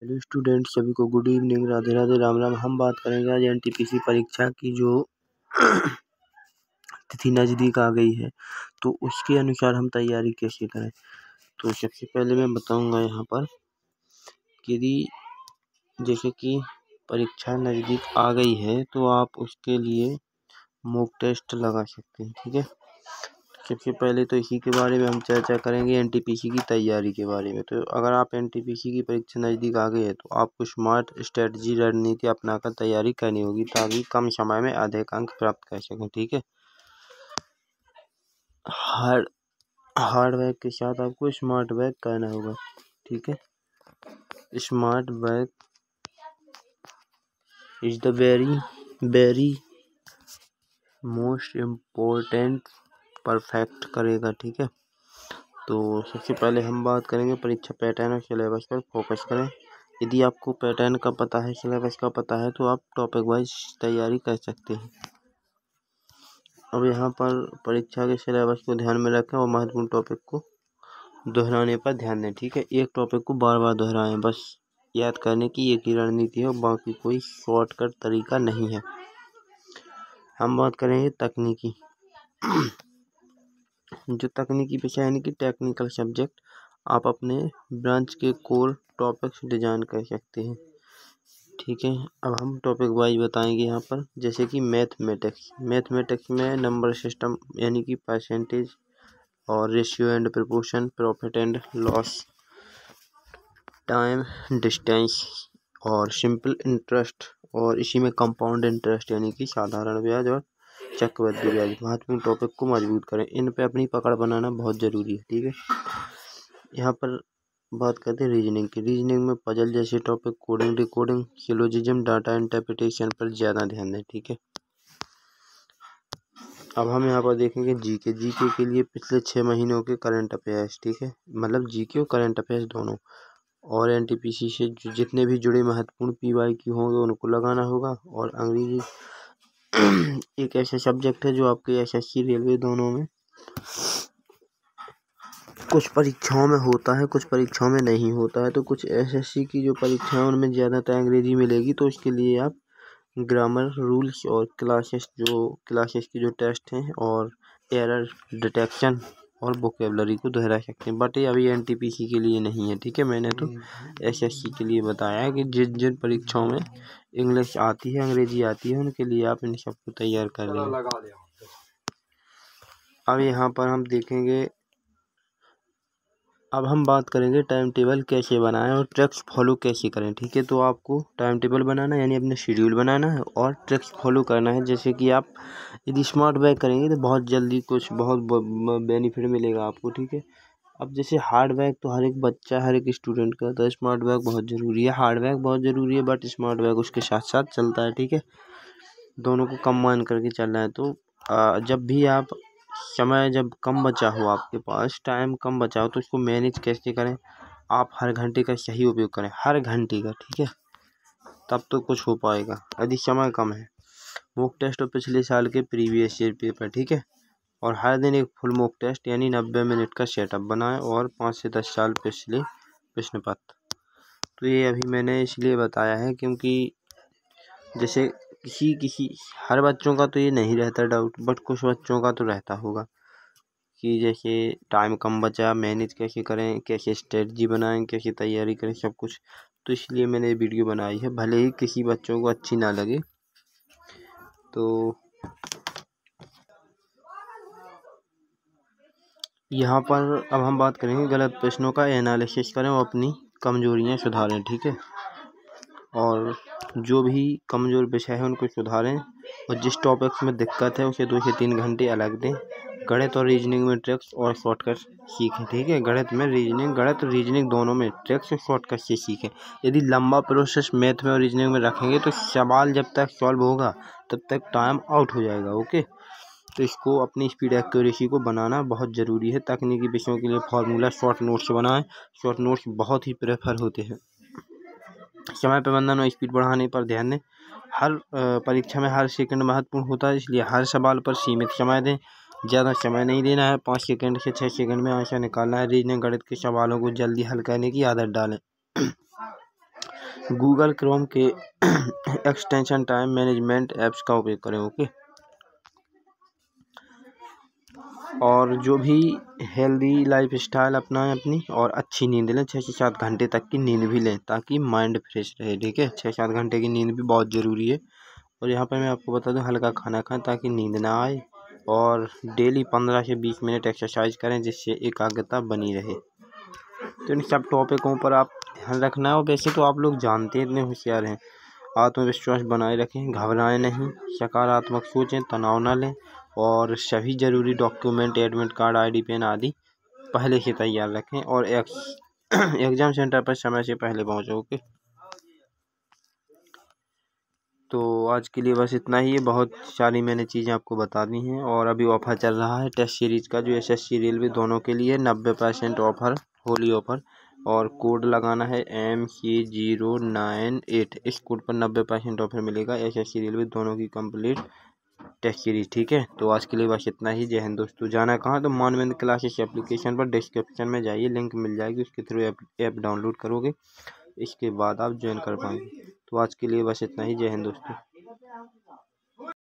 Hello student, सभी को good evening, Radhe Radhe, Ram Ram. हम बात करेंगे आज एनटीपीसी परीक्षा की जो तिथि नज़दीक आ गई है तो उसके अनुसार हम तैयारी कैसे करें। तो सबसे पहले मैं बताऊंगा यहाँ पर कि यदि जैसे कि परीक्षा नज़दीक आ गई है तो आप उसके लिए मॉक टेस्ट लगा सकते हैं। ठीक है, सबसे पहले तो इसी के बारे में हम चर्चा करेंगे, एनटीपीसी की तैयारी के बारे में। तो अगर आप एनटीपीसी की परीक्षा नज़दीक आ गई है तो आपको स्मार्ट स्ट्रेटजी रणनीति अपनाकर तैयारी करनी होगी ताकि कम समय में अधिक अंक प्राप्त कर सकें। ठीक है, हार्ड वर्क के साथ आपको स्मार्ट वर्क करना होगा। ठीक है, smart work is the very most important perfect करेगा। ठीक है, तो सबसे पहले हम बात करेंगे परीक्षा पैटर्न और सिलेबस पर फोकस करें। यदि आपको पैटर्न का पता है, सिलेबस का पता है तो आप टॉपिक वाइज तैयारी कर सकते हैं। अब यहाँ पर परीक्षा के सिलेबस को ध्यान में रखें और महत्वपूर्ण टॉपिक को दोहराने पर ध्यान दें। ठीक है, एक टॉपिक को बार बार दोहराएं, बस याद करने की एक ही रणनीति है और बाकी कोई शॉर्टकट तरीका नहीं है। हम बात करेंगे तकनीकी जो तकनीकी विषय यानी कि टेक्निकल सब्जेक्ट, आप अपने ब्रांच के कोर टॉपिक्स डिजाइन कर सकते हैं। ठीक है, अब हम टॉपिक वाइज बताएंगे यहाँ पर, जैसे कि मैथमेटिक्स में नंबर सिस्टम यानी कि परसेंटेज और ratio and proportion, profit and loss, time distance और सिंपल इंटरेस्ट, और इसी में कंपाउंड इंटरेस्ट यानी कि साधारण ब्याज और चक्रवृद्धि ब्याज। महत्वपूर्ण टॉपिक को मजबूत करें, इन पे अपनी पकड़ बनाना बहुत ज़रूरी है। ठीक है, यहाँ पर बात करते हैं रीजनिंग की। रीजनिंग में पजल जैसे topic, coding, decoding, syllogism, data interpretation पर ज़्यादा ध्यान दें। ठीक है, अब हम यहाँ पर देखेंगे जीके के लिए पिछले 6 महीनों के करंट अफेयर्स। ठीक है, मतलब जीके और करंट अफेयर्स दोनों, और एनटीपीसी से जितने भी जुड़े महत्वपूर्ण पीवाईक्यू होंगे उनको लगाना होगा। और अंग्रेजी एक ऐसा सब्जेक्ट है जो आपके एसएससी रेलवे दोनों में कुछ परीक्षाओं में होता है, कुछ परीक्षाओं में नहीं होता है। तो कुछ एसएससी की जो परीक्षाएं उनमें ज़्यादातर अंग्रेजी मिलेगी, तो इसके लिए आप ग्रामर रूल्स और क्लासेस की जो टेस्ट हैं और एरर डिटेक्शन और वोकेबलरी को दोहरा सकते हैं। बट ये अभी एनटीपीसी के लिए नहीं है। ठीक है, मैंने तो एसएससी के लिए बताया है कि जिन परीक्षाओं में इंग्लिश आती है, अंग्रेजी आती है, उनके लिए आप इन सबको तैयार कर लें। अब यहाँ पर हम देखेंगे, अब हम बात करेंगे टाइम टेबल कैसे बनाएं और ट्रैक्स फॉलो कैसे करें। ठीक है, तो आपको टाइम टेबल बनाना यानी अपने शेड्यूल बनाना है और ट्रैक्स फॉलो करना है। जैसे कि आप यदि स्मार्ट वर्क करेंगे तो बहुत जल्दी कुछ बहुत बेनिफिट मिलेगा आपको। ठीक है, अब जैसे हार्ड वर्क तो हर एक बच्चा, हर एक स्टूडेंट करता है, स्मार्ट वर्क बहुत ज़रूरी है। हार्ड वर्क बहुत ज़रूरी है बट स्मार्ट वर्क उसके साथ साथ चलता है। ठीक है, दोनों को कंबाइन करके चलना है। तो जब भी आप समय जब कम बचा हो, आपके पास टाइम कम बचा हो, तो इसको मैनेज कैसे करें। आप हर घंटे का सही उपयोग करें, हर घंटे का। ठीक है, तब तो कुछ हो पाएगा। यदि समय कम है, मॉक टेस्ट और पिछले साल के प्रीवियस ईयर पेपर। ठीक है, और हर दिन एक फुल मॉक टेस्ट यानी 90 मिनट का सेटअप बनाएं और 5 से 10 साल पिछले प्रश्न पत्र। तो ये अभी मैंने इसलिए बताया है क्योंकि जैसे किसी हर बच्चों का तो ये नहीं रहता डाउट, बट कुछ बच्चों का तो रहता होगा कि जैसे टाइम कम बचा, मैनेज कैसे करें, कैसे स्ट्रेटजी बनाएं, कैसे तैयारी करें, सब कुछ। तो इसलिए मैंने ये वीडियो बनाई है, भले ही किसी बच्चों को अच्छी ना लगे। तो यहाँ पर अब हम बात करेंगे गलत प्रश्नों का एनालिसिस करें और अपनी कमजोरियाँ सुधारें। ठीक है, और जो भी कमज़ोर विषय है उनको सुधारें और जिस टॉपिक्स में दिक्कत है उसे 2 से 3 घंटे अलग दें। गणित और रीजनिंग में ट्रिक्स और शॉर्टकट सीखें। ठीक है, गणित और रीजनिंग दोनों में ट्रिक्स और शॉर्टकट से सीखें। यदि लंबा प्रोसेस मैथ में और रीजनिंग में रखेंगे तो सवाल जब तक सॉल्व होगा तब तक टाइम आउट हो जाएगा। ओके, तो इसको अपनी स्पीड एक्यूरेसी को बनाना बहुत ज़रूरी है। तकनीकी विषयों के लिए फार्मूला शॉर्ट नोट्स बनाएं, शॉर्ट नोट्स बहुत ही प्रेफर होते हैं। समय प्रबंधन और स्पीड बढ़ाने पर ध्यान दें। हर परीक्षा में हर सेकंड महत्वपूर्ण होता है, इसलिए हर सवाल पर सीमित समय दें। ज़्यादा समय नहीं देना है, 5 सेकंड से 6 सेकंड में आंसर निकालना है। रीजनिंग गणित के सवालों को जल्दी हल करने की आदत डालें। गूगल क्रोम के एक्सटेंशन टाइम मैनेजमेंट ऐप्स का उपयोग करें। ओके, और जो भी हेल्दी लाइफ स्टाइल अपनाएं अपनी, और अच्छी नींद लें, 6 से 7 घंटे तक की नींद भी लें ताकि माइंड फ्रेश रहे। ठीक है, 6-7 घंटे की नींद भी बहुत ज़रूरी है। और यहाँ पर मैं आपको बता दूं, हल्का खाना खाएं ताकि नींद ना आए, और डेली 15 से 20 मिनट एक्सरसाइज करें जिससे एकाग्रता बनी रहे। तो इन सब टॉपिकों पर आप ध्यान रखना है। और वैसे तो आप लोग जानते हैं, इतने होशियार हैं। आत्मविश्वास बनाए रखें, घबराएं नहीं, सकारात्मक सोचें, तनाव ना लें, और सभी ज़रूरी document, admit card, ID, pen आदि पहले से तैयार रखें, और एग्ज़ाम सेंटर पर समय से पहले पहुँचो। ओके, तो आज के लिए बस इतना ही है। बहुत सारी मैंने चीज़ें आपको बता दी हैं। और अभी ऑफ़र चल रहा है टेस्ट सीरीज़ का, जो SSC रेलवे दोनों के लिए 90% ऑफ़र, होली ऑफ़र। और कोड लगाना है MK098। इस कोड पर 90% ऑफ़र मिलेगा SSC रेलवे दोनों की कंप्लीट टेस्ट सीरीज। ठीक है, तो आज के लिए बस इतना ही। जय हिंद दोस्तों। जाना कहाँ? तो मानवेंद्र क्लासेस एप्लीकेशन पर डिस्क्रिप्शन में जाइए, लिंक मिल जाएगी, उसके थ्रू ऐप डाउनलोड करोगे, इसके बाद आप ज्वाइन कर पाएंगे। तो आज के लिए बस इतना ही। जय हिंद दोस्तों।